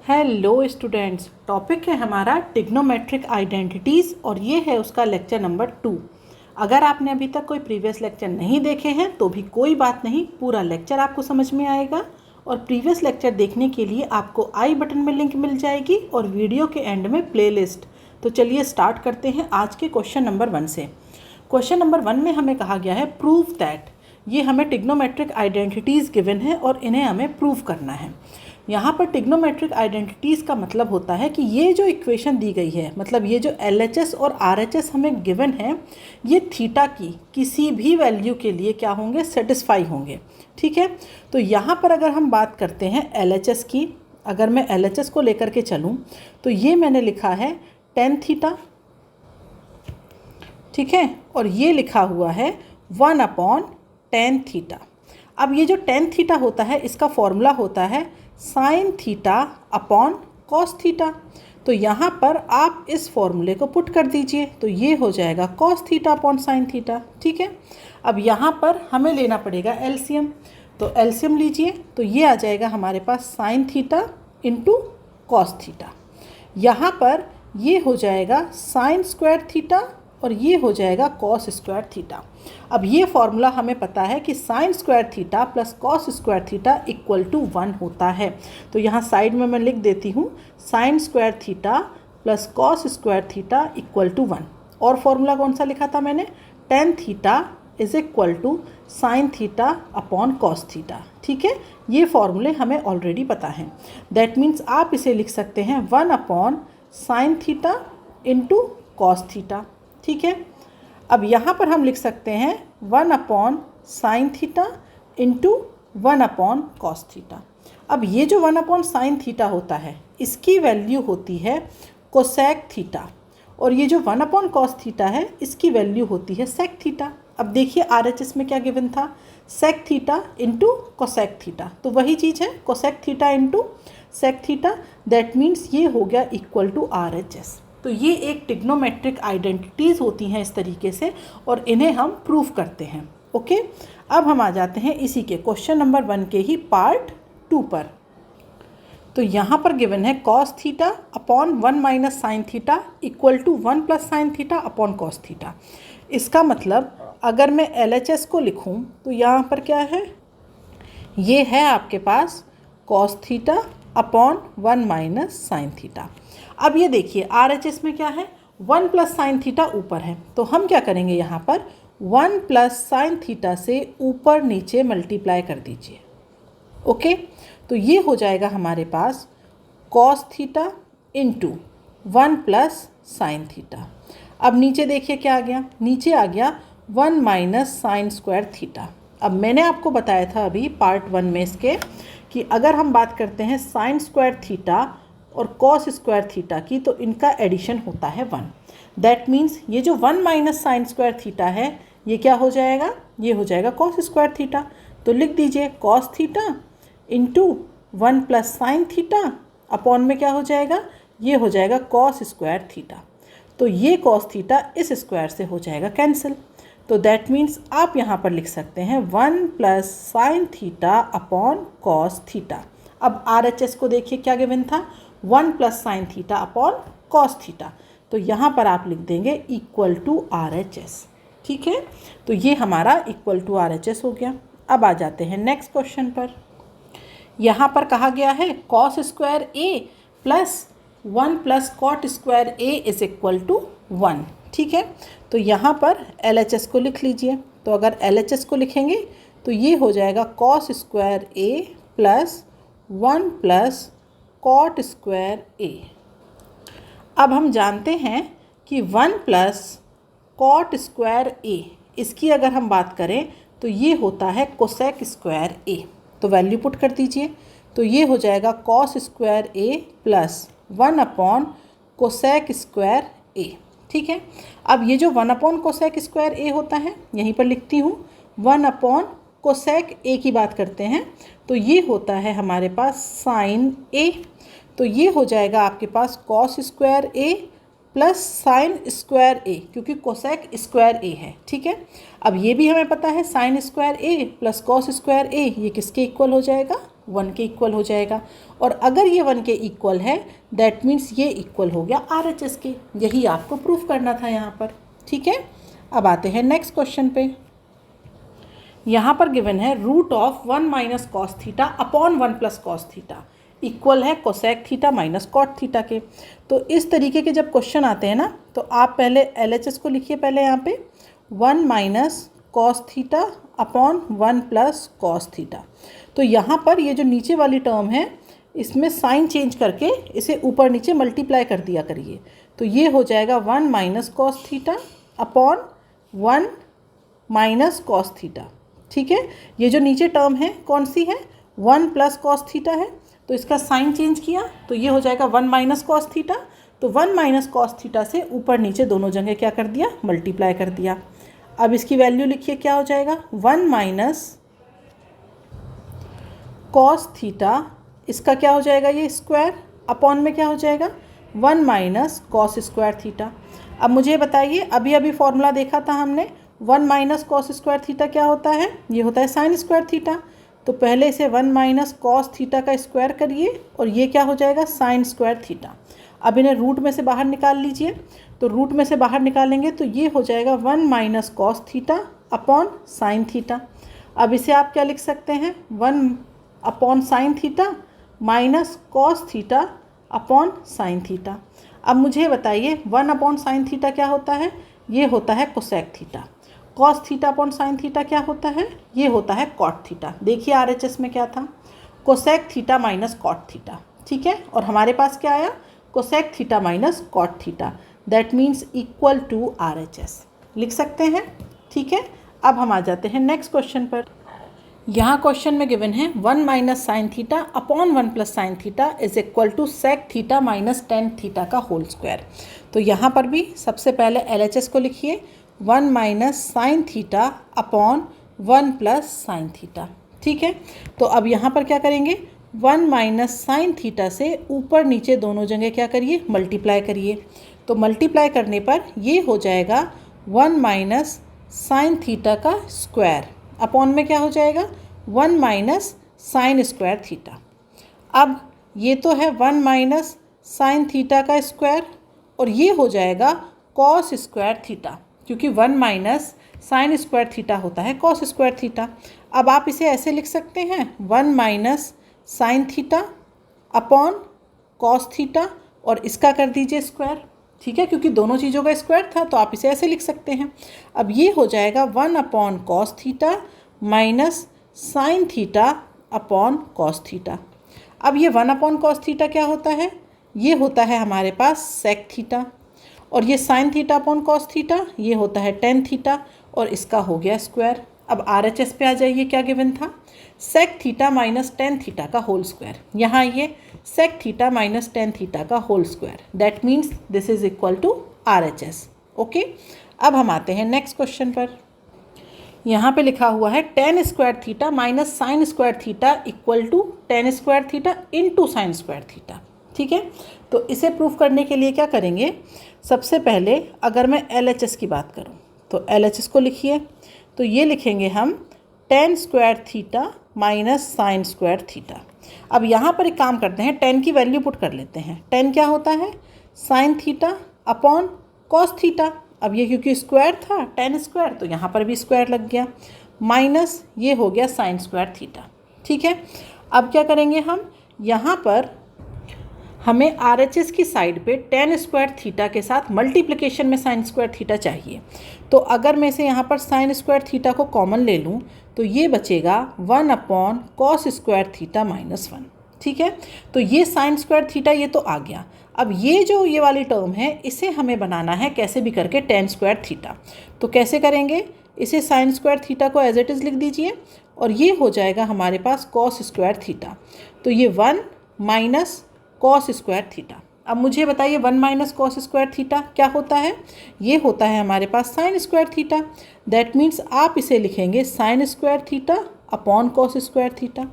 Hello students, topic है हमारा trigonometric identities और ये है उसका लेक्चर नंबर 2। अगर आपने अभी तक कोई प्रीवियस लेक्चर नहीं देखे हैं तो भी कोई बात नहीं, पूरा लेक्चर आपको समझ में आएगा। और प्रीवियस लेक्चर देखने के लिए आपको आई बटन में लिंक मिल जाएगी और वीडियो के एंड में प्लेलिस्ट। तो चलिए स्टार्ट करते हैं आज के क्वेश्चन नंबर 1 से। क्वेश्चन नंबर 1 में हमें कहा गया है प्रूव दैट। ये हमें ट्रिग्नोमेट्रिक आइडेंटिटीज़ गिवन है और इन्हें हमें प्रूव करना है। यहाँ पर ट्रिग्नोमेट्रिक आइडेंटिटीज़ का मतलब होता है कि ये जो इक्वेशन दी गई है, मतलब ये जो LHS और RHS हमें गिवन है, ये थीटा की किसी भी वैल्यू के लिए क्या होंगे, सेटिस्फाई होंगे। ठीक है, तो यहाँ पर अगर हम बात करते हैं LHS की, अगर मैं LHS को लेकर के चलूँ तो ये मैंने लिखा है tan थीटा। ठीक है, और ये लिखा हुआ है 1/tan थीटा। अब ये जो tan थीटा होता है इसका फॉर्मूला होता है sin theta upon cos theta. तो यहाँ पर आप इस फॉर्मूले को पुट कर दीजिए तो ये हो जाएगा cos theta upon sin theta. ठीक है, अब यहाँ पर हमें लेना पड़ेगा एलसीएम, तो एलसीएम लीजिए तो ये आ जाएगा हमारे पास sin theta into cos theta. यहाँ पर ये हो जाएगा sin स्क्वायर थीटा और ये हो जाएगा cos स्क्वायर थीटा। अब ये फॉर्मूला हमें पता है कि sin square theta plus cos square theta equal to 1 होता है। तो यहाँ साइड में मैं लिख देती हूँ sin square theta plus cos square theta equal to 1। और फॉर्मूला कौन सा लिखा था मैंने, tan theta is equal to sin theta upon cos theta. ठीक है, ये फॉर्मूले हमें ऑलरेडी पता हैं। दैट मीन्स आप इसे लिख सकते हैं 1/sin theta into cos theta. ठीक है, अब यहाँ पर हम लिख सकते हैं 1/sin theta into 1/cos theta. अब ये जो 1/sin थीटा होता है इसकी वैल्यू होती है कोसेक थीटा, और ये जो 1/cos थीटा है इसकी वैल्यू होती है सेक थीटा। अब देखिए RHS में क्या गिवन था, sec theta into cosec theta, तो वही चीज़ है cosec theta into sec theta. That means ये हो गया इक्वल टू RHS। तो ये एक ट्रिग्नोमेट्रिक आइडेंटिटीज़ होती हैं इस तरीके से और इन्हें हम प्रूव करते हैं। ओके, अब हम आ जाते हैं इसी के क्वेश्चन नंबर 1 के ही पार्ट 2 पर। तो यहाँ पर गिवन है cos theta upon 1 minus sine theta equal to 1 plus sine theta upon cos theta. इसका मतलब अगर मैं LHS को लिखूँ तो यहाँ पर क्या है, ये है आपके पास cos theta upon 1 minus sine theta. अब ये देखिए RHS में क्या है, 1 प्लस साइन थीटा ऊपर है, तो हम क्या करेंगे यहाँ पर 1 प्लस साइन थीटा से ऊपर नीचे मल्टीप्लाई कर दीजिए। ओके, तो ये हो जाएगा हमारे पास cos theta into 1 plus sine theta. अब नीचे देखिए क्या आ गया, नीचे आ गया 1 माइनस साइन स्क्वायर थीटा। अब मैंने आपको बताया था अभी पार्ट 1 में इसके कि अगर हम बात करते हैं साइन स्क्वायर थीटा और cos स्क्वायर थीटा की तो इनका एडिशन होता है 1। दैट मीन्स ये जो 1 माइनस साइन स्क्वायर थीटा है ये क्या हो जाएगा, ये हो जाएगा cos स्क्वायर थीटा। तो लिख दीजिए cos theta into 1 plus sine theta upon में क्या हो जाएगा, ये हो जाएगा cos स्क्वायर थीटा। तो ये cos थीटा इस स्क्वायर से हो जाएगा कैंसिल। तो दैट मीन्स आप यहाँ पर लिख सकते हैं 1 plus sine theta upon cos theta. अब RHS को देखिए क्या गिवन था, 1 plus sine theta upon cos theta, तो यहाँ पर आप लिख देंगे इक्वल टू RHS। ठीक है, तो ये हमारा इक्वल टू RHS हो गया। अब आ जाते हैं नेक्स्ट क्वेश्चन पर। यहाँ पर कहा गया है cos square A plus 1 plus cot square A is equal to 1। ठीक है, तो यहाँ पर LHS को लिख लीजिए। तो अगर LHS को लिखेंगे तो ये हो जाएगा cos square A plus 1 plus cot square A। अब हम जानते हैं कि 1 प्लस कॉट स्क्वायर A, इसकी अगर हम बात करें तो ये होता है कोसेक स्क्वायर A। तो वैल्यू पुट कर दीजिए तो ये हो जाएगा cos square A plus 1 upon cosec square A। ठीक है, अब ये जो 1 अपॉन कोसेक स्क्वायर A होता है यहीं पर लिखती हूँ, 1 अपॉन कोसेक A की बात करते हैं तो ये होता है हमारे पास साइन A। तो ये हो जाएगा आपके पास cos square A plus sine square A, क्योंकि कोसेक स्क्वायर A है। ठीक है, अब ये भी हमें पता है sine square A plus cos square A ये किसके इक्वल हो जाएगा, 1 के इक्वल हो जाएगा। और अगर ये 1 के इक्वल है दैट मीन्स ये इक्वल हो गया RHS के। यही आपको प्रूफ करना था यहाँ पर। ठीक है, अब आते हैं नेक्स्ट क्वेश्चन पे। यहाँ पर गिवन है root of 1 minus cos theta upon 1 plus cos theta equal है cosec theta minus cot theta के। तो इस तरीके के जब क्वेश्चन आते हैं ना तो आप पहले LHS को लिखिए। पहले यहाँ पे 1 minus cos theta upon 1 plus cos theta. तो यहाँ पर ये जो नीचे वाली टर्म है इसमें साइन चेंज करके इसे ऊपर नीचे मल्टीप्लाई कर दिया करिए। तो ये हो जाएगा 1 minus cos theta upon 1 minus cos theta. ठीक है, ये जो नीचे टर्म है कौन सी है, 1 प्लस कॉस थीटा है। तो इसका साइन चेंज किया तो ये हो जाएगा 1 माइनस कॉस थीटा। तो 1 माइनस कॉस थीटा से ऊपर नीचे दोनों जगह क्या कर दिया, मल्टीप्लाई कर दिया। अब इसकी वैल्यू लिखिए, क्या हो जाएगा 1 माइनस कॉस थीटा, इसका क्या हो जाएगा ये स्क्वायर, अपॉन में क्या हो जाएगा 1 माइनस कॉस स्क्वायर थीटा। अब मुझे बताइए, अभी अभी फॉर्मूला देखा था हमने, 1 माइनस कॉस स्क्वायर थीटा क्या होता है, ये होता है साइन स्क्वायर थीटा। तो पहले इसे 1 माइनस कॉस थीटा का स्क्वायर करिए और ये क्या हो जाएगा साइन स्क्वायर थीटा। अब इन्हें रूट में से बाहर निकाल लीजिए। तो रूट में से बाहर निकालेंगे तो ये हो जाएगा 1 minus cos theta upon sine theta. अब इसे आप क्या लिख सकते हैं, 1 upon sine theta minus cos theta upon sine theta. अब मुझे बताइए 1 अपॉन साइन थीटा क्या होता है, ये होता है cosec theta. Cos theta upon sine theta क्या होता है, ये होता है कॉट थीटा। देखिए RHS में क्या था, cosec theta minus cot theta. ठीक है, और हमारे पास क्या आया, cosec theta minus cot theta, that means equal to RHS लिख सकते हैं। ठीक है, अब हम आ जाते हैं नेक्स्ट क्वेश्चन पर। यहाँ क्वेश्चन में गिवन है 1 minus sine theta upon 1 plus sine theta is equal to sec theta minus tan theta का होल स्क्वायर। तो यहाँ पर भी सबसे पहले LHS को लिखिए, 1 minus sine theta upon 1 plus sine theta. ठीक है, तो अब यहाँ पर क्या करेंगे, 1 माइनस साइन थीटा से ऊपर नीचे दोनों जगह क्या करिए, मल्टीप्लाई करिए। तो मल्टीप्लाई करने पर ये हो जाएगा 1 माइनस साइन थीटा का स्क्वायर अपॉन में क्या हो जाएगा 1 माइनस साइन स्क्वायर थीटा। अब ये तो है 1 माइनस साइन थीटा का स्क्वायर और ये हो जाएगा कॉस स्क्वायर थीटा, क्योंकि 1 माइनस साइन स्क्वायर थीटा होता है कॉस स्क्वायर थीटा। अब आप इसे ऐसे लिख सकते हैं 1 minus sine theta upon cos theta और इसका कर दीजिए स्क्वायर। ठीक है, क्योंकि दोनों चीज़ों का स्क्वायर था तो आप इसे ऐसे लिख सकते हैं। अब ये हो जाएगा 1 upon cos theta minus sine theta upon cos theta. अब ये 1 अपॉन कॉस थीटा क्या होता है, ये होता है हमारे पास सेक थीटा, और ये sign theta upon cos theta ये होता है टेन थीटा और इसका हो गया स्क्वायर। अब RHS पे आ जाइए, क्या गिवन था, sec theta minus tan theta का होल स्क्वायर। यहाँ ये sec theta minus tan theta का whole square, that means this is equal to RHS। Okay, अब हम आते हैं नेक्स्ट क्वेश्चन पर। यहाँ पे लिखा हुआ है tan square theta minus sine square theta equal to tan square theta into sine square theta. ठीक है, तो इसे प्रूफ करने के लिए क्या करेंगे, सबसे पहले अगर मैं LHS की बात करूं तो LHS को लिखिए। तो ये लिखेंगे हम ten square theta minus sine square theta. अब यहाँ पर एक काम करते हैं, टेन की वैल्यू पुट कर लेते हैं। टेन क्या होता है, sign theta upon cos theta. अब ये क्योंकि स्क्वायर था टेन स्क्वायर तो यहाँ पर भी स्क्वायर लग गया, माइनस ये हो गया साइन स्क्वायर थीटा। ठीक है, अब क्या करेंगे हम, यहाँ पर हमें RHS की साइड पे टेन स्क्वायर थीटा के साथ मल्टीप्लिकेशन में साइन स्क्वायर थीटा चाहिए। तो अगर मैं इसे यहाँ पर साइन स्क्वायर थीटा को कॉमन ले लूँ तो ये बचेगा 1 upon cos square theta minus 1। ठीक है, तो ये साइन स्क्वायर थीटा ये तो आ गया। अब ये जो ये वाली टर्म है इसे हमें बनाना है कैसे भी करके टेन स्क्वायर थीटा। तो कैसे करेंगे, इसे साइन स्क्वायर थीटा को एज इट इज़ लिख दीजिए और ये हो जाएगा हमारे पास कॉस स्क्वायर थीटा। तो ये 1 माइनस कॉस स्क्वायर थीटा। अब मुझे बताइए 1 माइनस कॉस स्क्वायर थीटा क्या होता है, ये होता है हमारे पास sine square theta. That means आप इसे लिखेंगे sine square theta upon cos square theta.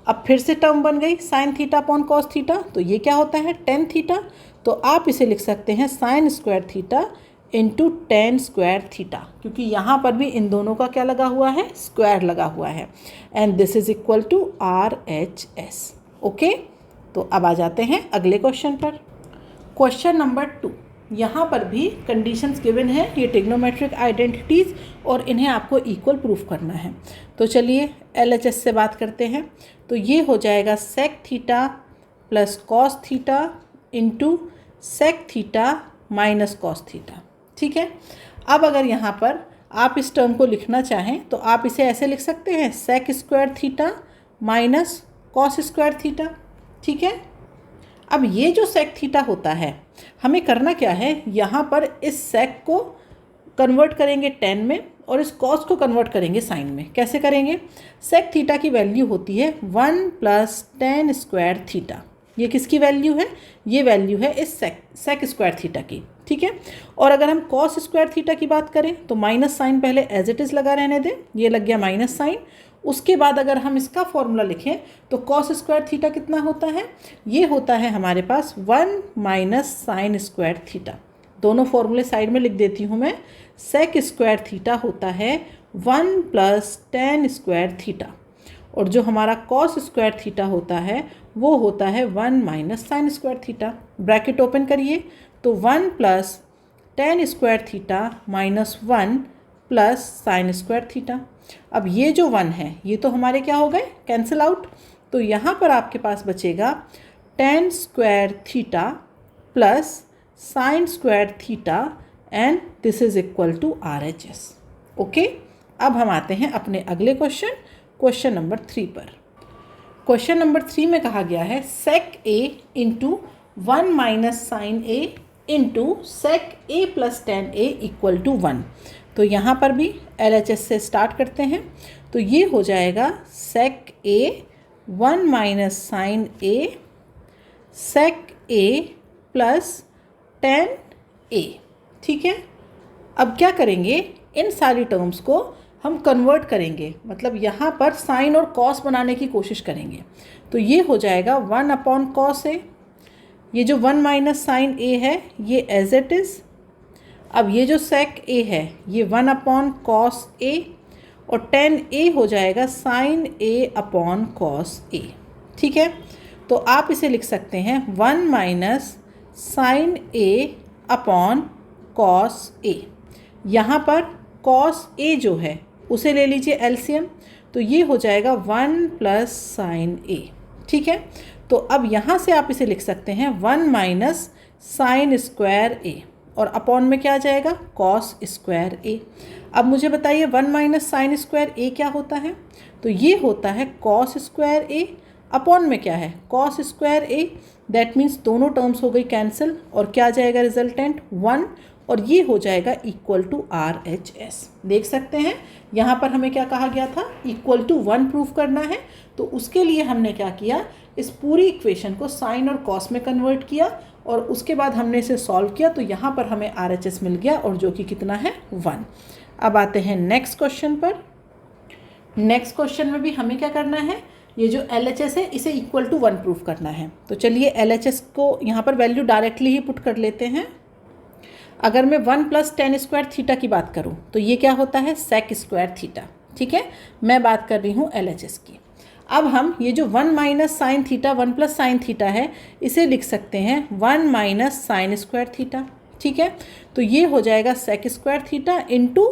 अब फिर से टर्म बन गई sine theta upon cos theta, तो ये क्या होता है टेन थीटा। तो आप इसे लिख सकते हैं sign square theta into ten square theta, क्योंकि यहाँ पर भी इन दोनों का क्या लगा हुआ है, स्क्वायर लगा हुआ है, and this is equal to RHS। Okay, तो अब आ जाते हैं अगले क्वेश्चन पर। क्वेश्चन नंबर 2, यहाँ पर भी कंडीशंस गिवन है, ये ट्रिग्नोमेट्रिक आइडेंटिटीज़, और इन्हें आपको इक्वल प्रूफ करना है। तो चलिए LHS से बात करते हैं। तो ये हो जाएगा sec theta plus cos theta into sec theta minus cos theta. ठीक है, अब अगर यहाँ पर आप इस टर्म को लिखना चाहें तो आप इसे ऐसे लिख सकते हैं, sec square theta minus cos square theta. ठीक है, अब ये जो सेक थीटा होता है, हमें करना क्या है, यहाँ पर इस सेक को कन्वर्ट करेंगे टेन में और इस कॉस को कन्वर्ट करेंगे साइन में। कैसे करेंगे, सेक थीटा की वैल्यू होती है 1 प्लस टेन स्क्वायर थीटा। ये किसकी वैल्यू है, ये वैल्यू है इस सेक स्क्वायर थीटा की। ठीक है, और अगर हम कॉस स्क्वायर थीटा की बात करें तो माइनस साइन पहले एज इट इज़ लगा रहने दें, ये लग गया माइनस साइन। उसके बाद अगर हम इसका फॉर्मूला लिखें तो कॉस स्क्वायर थीटा कितना होता है, ये होता है हमारे पास 1 माइनस साइन स्क्वायर थीटा। दोनों फॉर्मूले साइड में लिख देती हूँ मैं। सेक स्क्वायर थीटा होता है 1 प्लस टेन स्क्वायर थीटा, और जो हमारा कॉस स्क्वायर थीटा होता है वो होता है 1 minus sine square theta. Bracket open करिए, तो 1 plus ten square theta minus 1 plus sine square theta. अब ये जो 1 है ये तो हमारे क्या हो गए, कैंसिल आउट। तो यहाँ पर आपके पास बचेगा tan square theta plus sine square theta, and this is equal to RHS। Okay, अब हम आते हैं अपने अगले क्वेश्चन नंबर 3 पर। क्वेश्चन नंबर 3 में कहा गया है sec A into 1 minus sine A into sec A plus tan A equal to 1। तो यहाँ पर भी LHS से स्टार्ट करते हैं। तो ये हो जाएगा sec A 1 minus sine A sec A plus tan A। ठीक है, अब क्या करेंगे, इन सारी टर्म्स को हम कन्वर्ट करेंगे, मतलब यहाँ पर साइन और कॉस बनाने की कोशिश करेंगे। तो ये हो जाएगा 1 अपॉन कॉस A, ये जो 1 माइनस साइन A है ये एज इट इज़। अब ये जो सेक A है ये 1 अपॉन कॉस A, और टेन A हो जाएगा sine A upon cos A। ठीक है, तो आप इसे लिख सकते हैं 1 minus sine A upon cos A। यहाँ पर कॉस A जो है उसे ले लीजिए एलसीएम, तो ये हो जाएगा 1 प्लस साइन A। ठीक है, तो अब यहाँ से आप इसे लिख सकते हैं 1 माइनस साइन स्क्वायर A, और अपॉन में क्या आ जाएगा, कॉस स्क्वायर A। अब मुझे बताइए 1 माइनस साइन स्क्वायर A क्या होता है, तो ये होता है कॉस स्क्वायर A, अपॉन में क्या है, cos square A। That means दोनों टर्म्स हो गई कैंसिल, और क्या आ जाएगा रिजल्टेंट 1, और ये हो जाएगा इक्वल टू RHS। देख सकते हैं यहाँ पर हमें क्या कहा गया था, इक्वल टू 1 प्रूफ करना है। तो उसके लिए हमने क्या किया, इस पूरी इक्वेशन को साइन और कॉस में कन्वर्ट किया, और उसके बाद हमने इसे सॉल्व किया, तो यहाँ पर हमें RHS मिल गया, और जो कि कितना है 1। अब आते हैं नेक्स्ट क्वेश्चन पर। नेक्स्ट क्वेश्चन में भी हमें क्या करना है, ये जो LHS है इसे इक्वल टू 1 प्रूफ करना है। तो चलिए LHS को यहाँ पर वैल्यू डायरेक्टली ही पुट कर लेते हैं। अगर मैं 1 प्लस टेन स्क्वायर थीटा की बात करूँ तो ये क्या होता है, सेक स्क्वायर थीटा। ठीक है, मैं बात कर रही हूँ LHS की। अब हम ये जो 1 minus sine theta 1 plus sine theta है इसे लिख सकते हैं 1 माइनस साइन स्क्वायर थीटा। ठीक है, तो ये हो जाएगा sec square theta into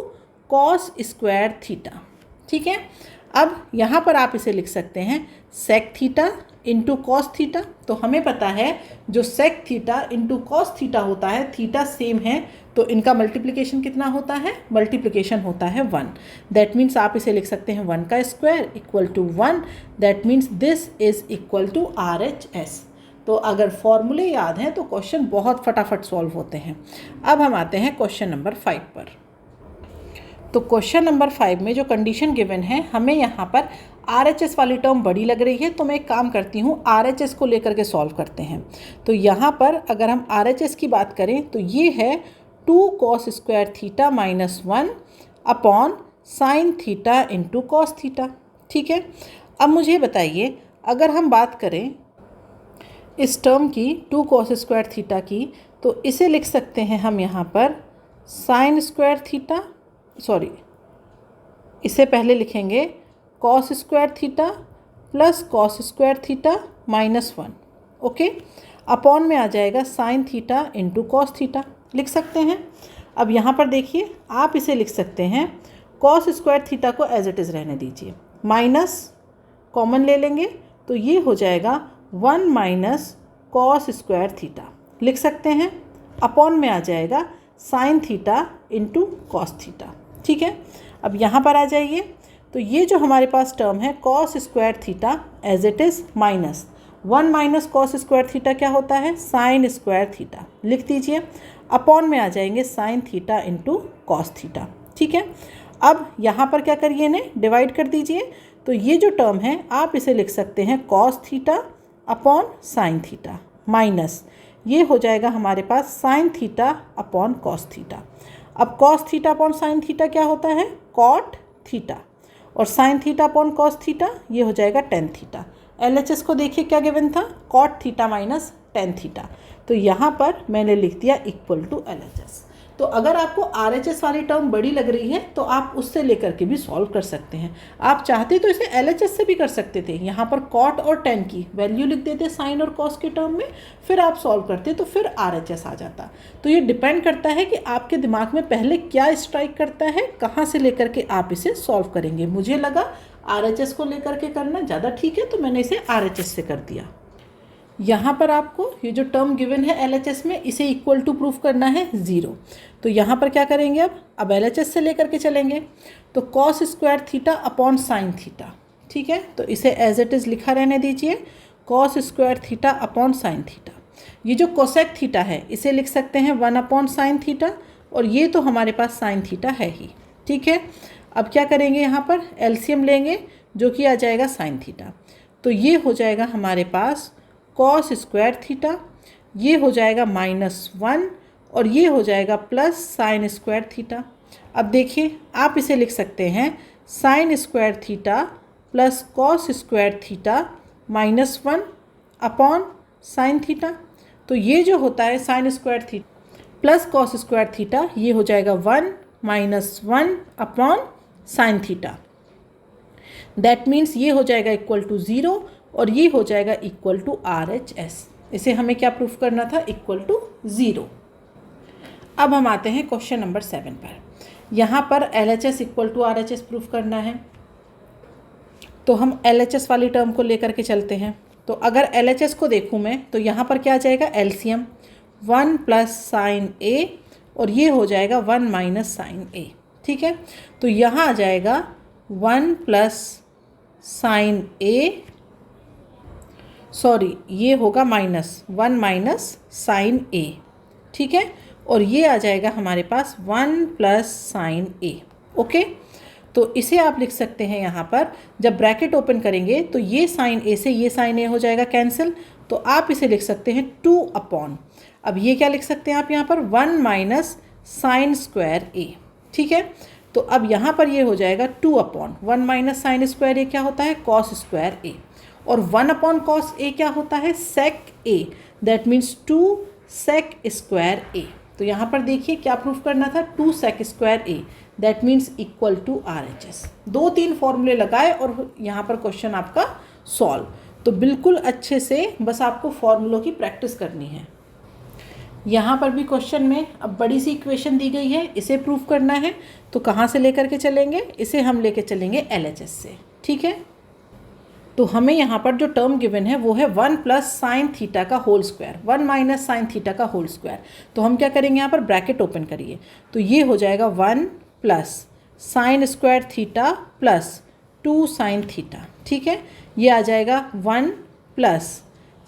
cos square theta. ठीक है, अब यहाँ पर आप इसे लिख सकते हैं sec theta into cos theta. तो हमें पता है जो sec theta into cos theta होता है, थीटा सेम है, तो इनका मल्टीप्लिकेशन कितना होता है, मल्टीप्लिकेशन होता है 1। दैट मीन्स आप इसे लिख सकते हैं 1 का square equal to 1। That means this is equal to RHS। तो अगर फॉर्मूले याद हैं तो क्वेश्चन बहुत फटाफट सॉल्व होते हैं। अब हम आते हैं क्वेश्चन नंबर 5 पर। तो क्वेश्चन नंबर 5 में जो कंडीशन गिवन है, हमें यहाँ पर RHS वाली टर्म बड़ी लग रही है, तो मैं एक काम करती हूँ RHS को लेकर के सॉल्व करते हैं। तो यहाँ पर अगर हम RHS की बात करें तो ये है 2 cos square theta minus 1 upon sine theta into cos theta. ठीक है, अब मुझे बताइए अगर हम बात करें इस टर्म की 2 कॉस स्क्वायर थीटा की, तो इसे लिख सकते हैं हम यहाँ पर साइन स्क्वायर थीटा, सॉरी इससे पहले लिखेंगे cos square theta plus cos square theta -1, okay. Upon में आ जाएगा sine theta into cos theta, लिख सकते हैं। अब यहाँ पर देखिए आप इसे लिख सकते हैं, कॉस स्क्वायर थीटा को एज इट इज़ रहने दीजिए, माइनस कॉमन ले लेंगे तो ये हो जाएगा 1 माइनस कॉस स्क्वायर थीटा, लिख सकते हैं। अपॉन में आ जाएगा sine theta into cos theta, ठीक है। अब यहाँ पर आ जाइए, तो ये जो हमारे पास टर्म है cos square theta as it is minus 1 minus cos square theta क्या होता है, साइन स्क्वायर थीटा, लिख दीजिए। अपॉन में आ जाएंगे sine theta into cos theta, ठीक है। अब यहाँ पर क्या करिए, इन्हें डिवाइड कर दीजिए, तो ये जो टर्म है आप इसे लिख सकते हैं cos theta upon sine theta minus ये हो जाएगा हमारे पास sine theta upon cos theta. अब cos theta upon sine theta क्या होता है, कॉट थीटा, और sine theta upon cos theta ये हो जाएगा टेन थीटा। LHS को देखिए क्या गिवन था, cot theta minus tan theta, तो यहाँ पर मैंने लिख दिया इक्वल टू LHS। तो अगर आपको RHS वाली टर्म बड़ी लग रही है तो आप उससे लेकर के भी सॉल्व कर सकते हैं। आप चाहते तो इसे LHS से भी कर सकते थे, यहाँ पर कॉट और टेन की वैल्यू लिख देते साइन और कॉस के टर्म में, फिर आप सॉल्व करते तो फिर RHS आ जाता। तो ये डिपेंड करता है कि आपके दिमाग में पहले क्या स्ट्राइक करता है, कहाँ से लेकर के आप इसे सॉल्व करेंगे। मुझे लगा RHS को लेकर के करना ज़्यादा ठीक है, तो मैंने इसे RHS से कर दिया। यहाँ पर आपको ये जो टर्म गिवन है LHS में, इसे इक्वल टू प्रूफ करना है 0। तो यहाँ पर क्या करेंगे, अब LHS से लेकर के चलेंगे, तो cos square theta upon sine theta, ठीक है। तो इसे एज इट इज़ लिखा रहने दीजिए, cos square theta upon sine theta. ये जो कोसेक थीटा है इसे लिख सकते हैं 1 अपॉन साइन थीटा, और ये तो हमारे पास साइन थीटा है ही, ठीक है। अब क्या करेंगे, यहाँ पर एलसीएम लेंगे जो कि आ जाएगा साइन थीटा, तो ये हो जाएगा हमारे पास कॉस स्क्वायर थीटा, ये हो जाएगा -1 और ये हो जाएगा प्लस साइन स्क्वायर थीटा। अब देखिए आप इसे लिख सकते हैं sign square theta plus cos square theta -1 upon sine theta. तो ये जो होता है sign square theta plus cos square theta, ये हो जाएगा 1 -1 upon sine theta. That means ये हो जाएगा इक्वल टू 0 और ये हो जाएगा इक्वल टू RHS। इसे हमें क्या प्रूफ करना था, इक्वल टू 0। अब हम आते हैं क्वेश्चन नंबर 7 पर। यहाँ पर LHS equal to RHS proof करना है, तो हम LHS वाली टर्म को लेकर के चलते हैं। तो अगर LHS को देखूँ मैं, तो यहाँ पर क्या आ जाएगा, LCM 1 प्लस साइन A और ये हो जाएगा 1 माइनस साइन A, ठीक है। तो यहाँ आ जाएगा 1 प्लस साइन A, सॉरी ये होगा -1 माइनस साइन A, ठीक है। और ये आ जाएगा हमारे पास 1 प्लस साइन A, ओके। तो इसे आप लिख सकते हैं, यहाँ पर जब ब्रैकेट ओपन करेंगे तो ये साइन A से ये साइन A हो जाएगा कैंसिल, तो आप इसे लिख सकते हैं 2 अपॉन, अब ये क्या लिख सकते हैं आप यहाँ पर 1 माइनस साइन स्क्वायर A, ठीक है। तो अब यहाँ पर ये हो जाएगा 2 upon 1 minus sine square A क्या होता है, कॉस स्क्वायर A, और 1 अपॉन कॉस A क्या होता है, sec A, that means 2 sec square A। तो यहाँ पर देखिए क्या प्रूफ करना था, 2 sec square A, that means equal to RHS। 2-3 फॉर्मूले लगाए और यहाँ पर क्वेश्चन आपका सॉल्व। तो बिल्कुल अच्छे से बस आपको फॉर्मूलों की प्रैक्टिस करनी है। यहाँ पर भी क्वेश्चन में अब बड़ी सी इक्वेशन दी गई है, इसे प्रूफ करना है, तो कहाँ से लेकर के चलेंगे, इसे हम लेकर चलेंगे LHS से, ठीक है। तो हमें यहाँ पर जो टर्म गिवन है वो है 1 प्लस साइन थीटा का whole square, 1 minus sine theta का होल स्क्वायर। तो हम क्या करेंगे, यहाँ पर ब्रैकेट ओपन करिए, तो ये हो जाएगा 1 plus sine square theta plus 2 sine theta, ठीक है। ये आ जाएगा 1 plus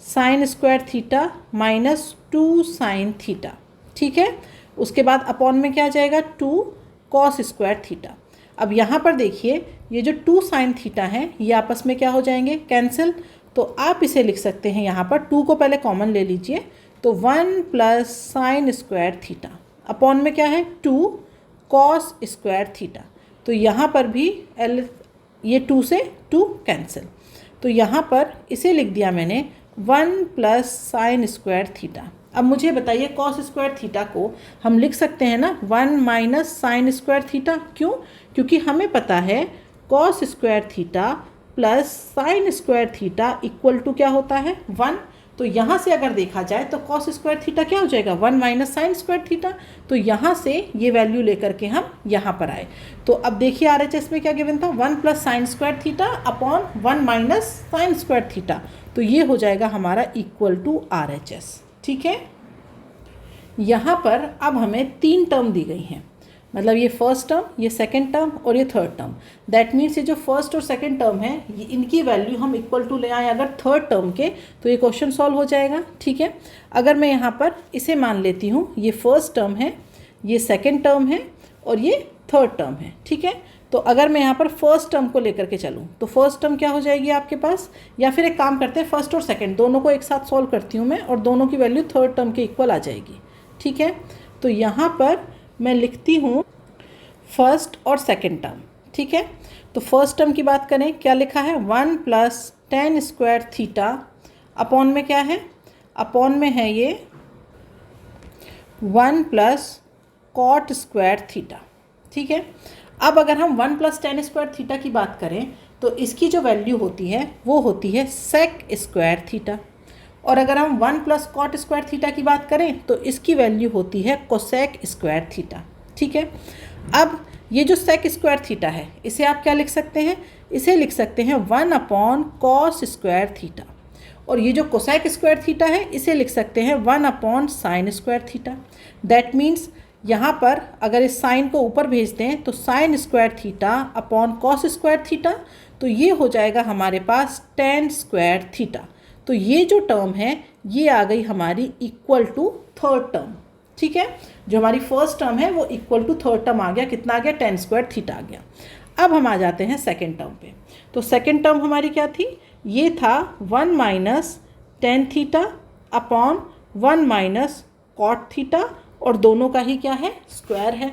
sine square theta minus 2 sine theta, ठीक है। उसके बाद अपॉन में क्या आ जाएगा, 2 कॉस स्क्वायर थीटा। अब यहाँ पर देखिए ये जो 2 साइन थीटा हैं ये आपस में क्या हो जाएंगे, कैंसिल। तो आप इसे लिख सकते हैं, यहाँ पर 2 को पहले कॉमन ले लीजिए, तो 1 plus sine square theta upon में क्या है, 2 कॉस स्क्वायर थीटा। तो यहाँ पर भी ये 2 से 2 कैंसिल, तो यहाँ पर इसे लिख दिया मैंने 1 प्लस साइन स्क्वायर थीटा। अब मुझे बताइए कॉस स्क्वायर थीटा को हम लिख सकते हैं ना 1 माइनस साइन स्क्वायर थीटा। क्यों? क्योंकि हमें पता है cos square theta plus sine square theta equal to क्या होता है 1। तो यहाँ से अगर देखा जाए तो कॉस स्क्वायर थीटा क्या हो जाएगा 1 माइनस साइन स्क्वायर थीटा। तो यहाँ से ये वैल्यू लेकर के हम यहाँ पर आए। तो अब देखिए RHS में क्या गिवन था 1 plus sine square theta upon 1 minus sine square theta. तो ये हो जाएगा हमारा इक्वल टू RHS। ठीक है, यहाँ पर अब हमें 3 टर्म दी गई हैं, मतलब ये फर्स्ट टर्म, ये सेकंड टर्म और ये थर्ड टर्म। दैट मीन्स ये जो फर्स्ट और सेकंड टर्म है इनकी वैल्यू हम इक्वल टू ले आए अगर थर्ड टर्म के, तो ये क्वेश्चन सॉल्व हो जाएगा। ठीक है, अगर मैं यहाँ पर इसे मान लेती हूँ ये फर्स्ट टर्म है, ये सेकंड टर्म है और ये थर्ड टर्म है। ठीक है, तो अगर मैं यहाँ पर फर्स्ट टर्म को लेकर के चलूँ तो फर्स्ट टर्म क्या हो जाएगी आपके पास, या फिर एक काम करते हैं फर्स्ट और सेकंड दोनों को एक साथ सॉल्व करती हूँ मैं, और दोनों की वैल्यू थर्ड टर्म के इक्वल आ जाएगी। ठीक है, तो यहाँ पर मैं लिखती हूँ फर्स्ट और सेकंड टर्म। ठीक है, तो फर्स्ट टर्म की बात करें, क्या लिखा है 1 plus ten square theta upon में क्या है, अपॉन में है ये 1 प्लस कॉट स्क्वायर थीटा। ठीक है, अब अगर हम 1 प्लस टेन स्क्वायर थीटा की बात करें तो इसकी जो वैल्यू होती है वो होती है सेक स्क्वायर थीटा, और अगर हम 1 प्लस कॉट स्क्वायर थीटा की बात करें तो इसकी वैल्यू होती है कोसेक स्क्वायर थीटा। ठीक है, अब ये जो सेक स्क्वायर थीटा है इसे आप क्या लिख सकते हैं, इसे लिख सकते हैं 1 अपॉन कॉस स्क्वायर थीटा, और ये जो कोसेक स्क्वायर थीटा है इसे लिख सकते हैं 1 upon sine square theta. That means यहाँ पर अगर इस साइन को ऊपर भेज दें तो sign square theta upon cos square theta, तो ये हो जाएगा हमारे पास टेन स्क्वायर थीटा। तो ये जो टर्म है ये आ गई हमारी इक्वल टू थर्ड टर्म। ठीक है, जो हमारी फर्स्ट टर्म है वो इक्वल टू थर्ड टर्म आ गया, कितना आ गया टेन स्क्वायर थीटा आ गया। अब हम आ जाते हैं सेकेंड टर्म पे। तो सेकेंड टर्म हमारी क्या थी, ये था 1 minus tan theta upon 1 minus cot theta, और दोनों का ही क्या है स्क्वायर है।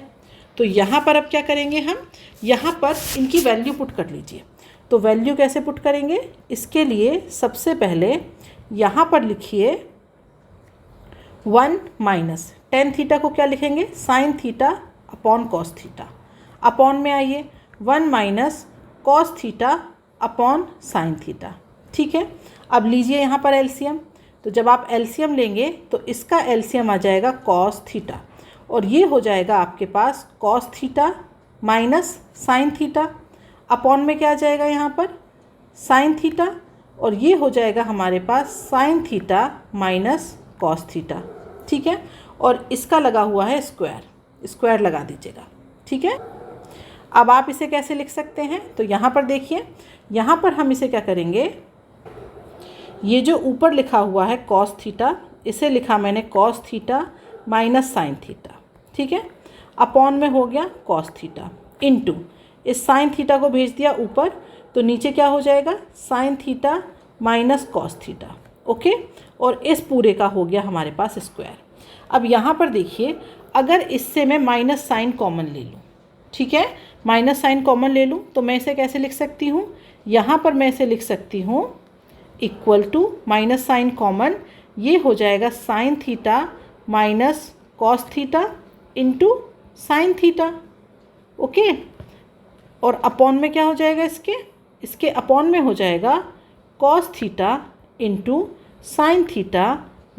तो यहाँ पर अब क्या करेंगे हम, यहाँ पर इनकी वैल्यू पुट कर लीजिए। तो वैल्यू कैसे पुट करेंगे, इसके लिए सबसे पहले यहाँ पर लिखिए 1 माइनस टेन थीटा को क्या लिखेंगे sine theta upon cos theta, upon में आइए 1 minus cos theta upon sine theta. ठीक है, अब लीजिए यहाँ पर एलसीएम। तो जब आप एलसीएम लेंगे तो इसका एलसीएम आ जाएगा कॉस थीटा, और ये हो जाएगा आपके पास cos theta minus sine theta, upon में क्या आ जाएगा यहाँ पर साइन थीटा, और ये हो जाएगा हमारे पास sine theta minus cos theta. ठीक है, और इसका लगा हुआ है स्क्वायर, स्क्वायर लगा दीजिएगा। ठीक है, अब आप इसे कैसे लिख सकते हैं, तो यहाँ पर देखिए, यहाँ पर हम इसे क्या करेंगे, ये जो ऊपर लिखा हुआ है कॉस थीटा, इसे लिखा मैंने cos theta minus sine theta. ठीक है, अपॉन में हो गया कॉस थीटा इनटू इस साइन थीटा को भेज दिया ऊपर, तो नीचे क्या हो जाएगा sine theta minus cos theta. Okay, और इस पूरे का हो गया हमारे पास स्क्वायर। अब यहाँ पर देखिए, अगर इससे मैं माइनस साइन कॉमन ले लूँ, ठीक है, माइनस साइन कॉमन ले लूँ तो मैं इसे कैसे लिख सकती हूँ, यहाँ पर मैं इसे लिख सकती हूँ equal to minus sine common, ये हो जाएगा sine theta minus cos theta into sine theta. Okay, और अपॉन में क्या हो जाएगा इसके अपॉन में हो जाएगा cos theta into sine theta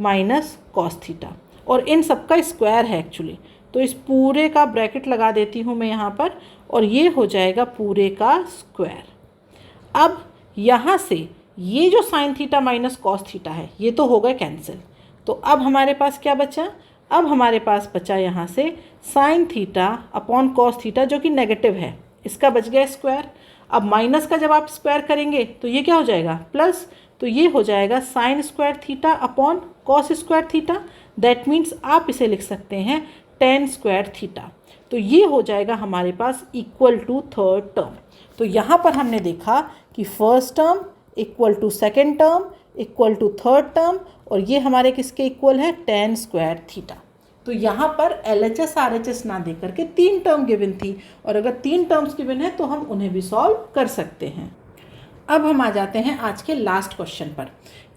minus cos theta, और इन सब का स्क्वायर है एक्चुअली, तो इस पूरे का ब्रैकेट लगा देती हूँ मैं यहाँ पर, और ये हो जाएगा पूरे का स्क्वायर। अब यहाँ से ये जो sign theta minus cos theta है ये तो हो गए कैंसिल, तो अब हमारे पास क्या बचा, अब हमारे पास बचा यहाँ से sign theta upon cos theta जो कि नेगेटिव है, इसका बच गया स्क्वायर। अब माइनस का जब आप स्क्वायर करेंगे तो ये क्या हो जाएगा प्लस, तो ये हो जाएगा sign square theta upon cos square theta. That means आप इसे लिख सकते हैं टेन स्क्वायर थीटा। तो ये हो जाएगा हमारे पास इक्वल टू थर्ड टर्म। तो यहाँ पर हमने देखा कि first term equal to second term equal to third term, और ये हमारे किसके इक्वल है टेन स्क्वायर थीटा। तो यहाँ पर LHS RHS ना दे करके 3 टर्म गिवन थी, और अगर 3 टर्म्स गिवन है तो हम उन्हें भी सॉल्व कर सकते हैं। अब हम आ जाते हैं आज के लास्ट क्वेश्चन पर।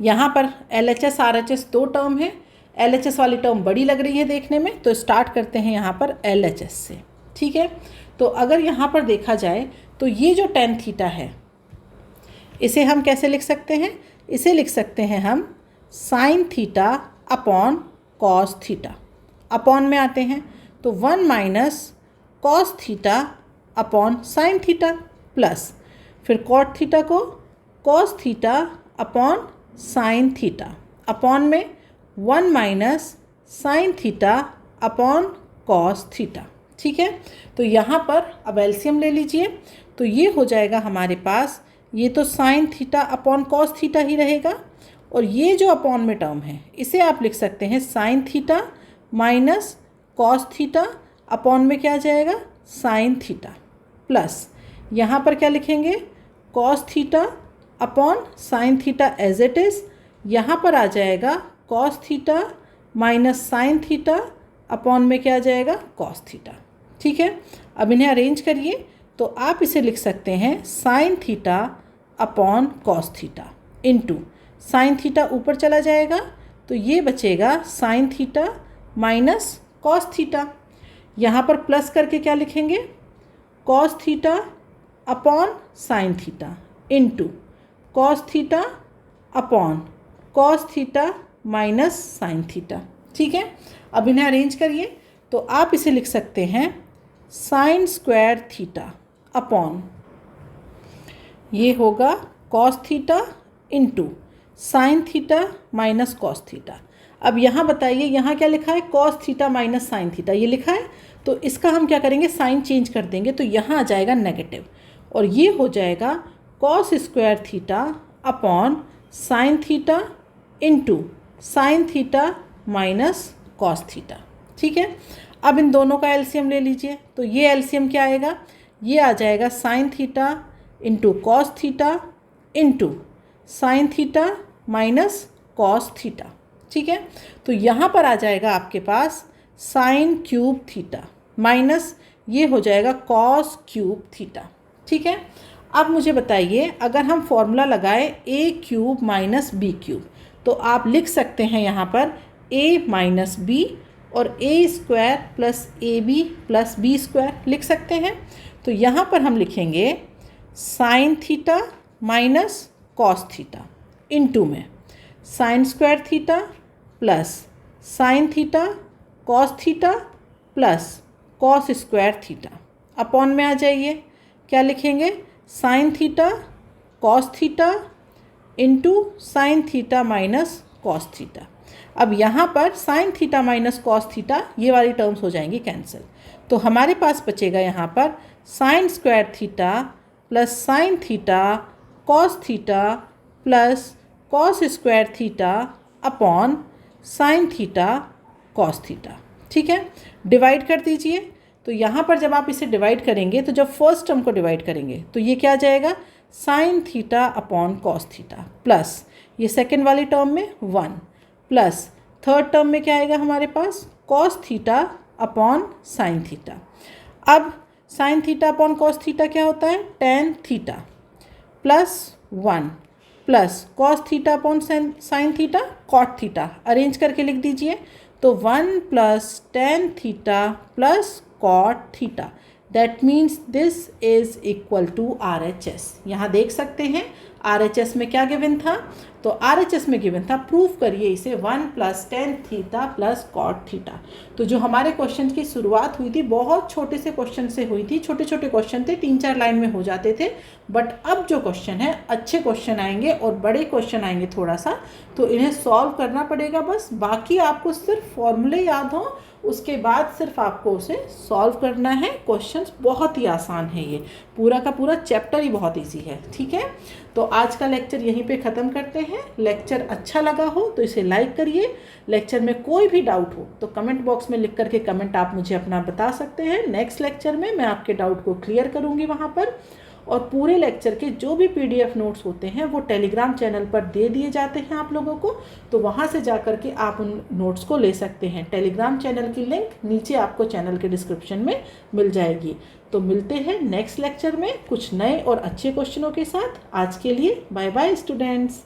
यहाँ पर LHS RHS 2 टर्म है, LHS वाली टर्म बड़ी लग रही है देखने में, तो स्टार्ट करते हैं यहाँ पर LHS से। ठीक है, तो अगर यहाँ पर देखा जाए तो ये जो tan थीटा है इसे हम कैसे लिख सकते हैं? इसे लिख सकते हैं हम sin theta upon cos theta. Upon में आते हैं तो 1 minus cos theta upon sin theta plus फिर cot थीटा को cos theta upon sin theta, upon में 1 minus sin theta upon cos theta. ठीक है, तो यहाँ पर अब एलसीएम ले लीजिए, तो ये हो जाएगा हमारे पास, ये तो sin theta upon cos theta ही रहेगा, और ये जो अपॉन में टर्म है इसे आप लिख सकते हैं sin theta minus cos theta, upon में क्या आ जाएगा sin थीटा, प्लस यहाँ पर क्या लिखेंगे cos theta upon sin theta as it is, यहाँ पर आ जाएगा cos theta minus sin theta, upon में क्या आ जाएगा cos थीटा। ठीक है, अब इन्हें अरेंज करिए तो आप इसे लिख सकते हैं sin theta upon cos theta into sin theta ऊपर चला जाएगा तो ये बचेगा sin theta minus cos theta. यहाँ पर प्लस करके क्या लिखेंगे cos theta upon sin theta into cos theta upon cos theta minus sin theta. ठीक है, अब इन्हें अरेंज करिए तो आप इसे लिख सकते हैं sin स्क्वायर थीटा अपॉन ये होगा cos theta into sin theta minus cos theta. अब यहाँ बताइए यहाँ क्या लिखा है cos theta minus sin theta, ये लिखा है, तो इसका हम क्या करेंगे साइन चेंज कर देंगे तो यहाँ आ जाएगा नेगेटिव, और ये हो जाएगा cos square theta upon sin theta into sin theta minus cos theta. ठीक है, अब इन दोनों का एलसीएम ले लीजिए, तो ये एलसीएम क्या आएगा, ये आ जाएगा sin theta into cos theta into sin theta minus cos theta. ठीक है, तो यहाँ पर आ जाएगा आपके पास sin क्यूब थीटा माइनस ये हो जाएगा cos क्यूब थीटा। ठीक है, अब मुझे बताइए अगर हम फॉर्मूला लगाए a cube minus b cube, तो आप लिख सकते हैं यहाँ पर a माइनस b और a square plus a b plus b square लिख सकते हैं। तो यहाँ पर हम लिखेंगे sine theta minus cos theta into में sine square theta plus sine theta cos theta plus cos square theta, upon में आ जाइए क्या लिखेंगे sine theta cos theta into sine theta minus cos theta. अब यहाँ पर sign theta minus cos theta ये वाली टर्म्स हो जाएंगी कैंसिल, तो हमारे पास बचेगा यहाँ पर sign square theta plus sine theta cos theta plus cos square theta upon sine theta cos theta. ठीक है, डिवाइड कर दीजिए, तो यहाँ पर जब आप इसे डिवाइड करेंगे तो जब फर्स्ट टर्म को डिवाइड करेंगे तो ये क्या आ जाएगा sine theta upon cos theta plus ये सेकेंड वाली टर्म में 1 प्लस थर्ड टर्म में क्या आएगा हमारे पास cos theta upon sine theta. अब sine theta upon cos theta क्या होता है tan theta plus 1 plus cos theta upon sine theta cot theta, arrange करके लिख दीजिए तो 1 plus tan theta plus cot theta, that means this is equal to RHS। यहाँ देख सकते हैं RHS में क्या गिवन था, तो RHS में गिवन था प्रूफ करिए इसे 1 plus tan theta plus cot theta. तो जो हमारे क्वेश्चन की शुरुआत हुई थी बहुत छोटे से क्वेश्चन से हुई थी, छोटे छोटे क्वेश्चन थे 3-4 लाइन में हो जाते थे, बट अब जो क्वेश्चन है अच्छे क्वेश्चन आएंगे और बड़े क्वेश्चन आएंगे थोड़ा सा, तो इन्हें सॉल्व करना पड़ेगा बस, बाकी आपको सिर्फ फॉर्मूले याद हों, उसके बाद सिर्फ आपको उसे सॉल्व करना है। क्वेश्चंस बहुत ही आसान है, ये पूरा का पूरा चैप्टर ही बहुत इजी है। ठीक है, तो आज का लेक्चर यहीं पे ख़त्म करते हैं। लेक्चर अच्छा लगा हो तो इसे लाइक करिए, लेक्चर में कोई भी डाउट हो तो कमेंट बॉक्स में लिख करके कमेंट आप मुझे अपना बता सकते हैं। नेक्स्ट लेक्चर में मैं आपके डाउट को क्लियर करूँगी वहाँ पर, और पूरे लेक्चर के जो भी PDF नोट्स होते हैं वो टेलीग्राम चैनल पर दे दिए जाते हैं आप लोगों को, तो वहाँ से जा कर के आप उन नोट्स को ले सकते हैं। टेलीग्राम चैनल की लिंक नीचे आपको चैनल के डिस्क्रिप्शन में मिल जाएगी। तो मिलते हैं नेक्स्ट लेक्चर में कुछ नए और अच्छे क्वेश्चनों के साथ। आज के लिए बाय बाय स्टूडेंट्स।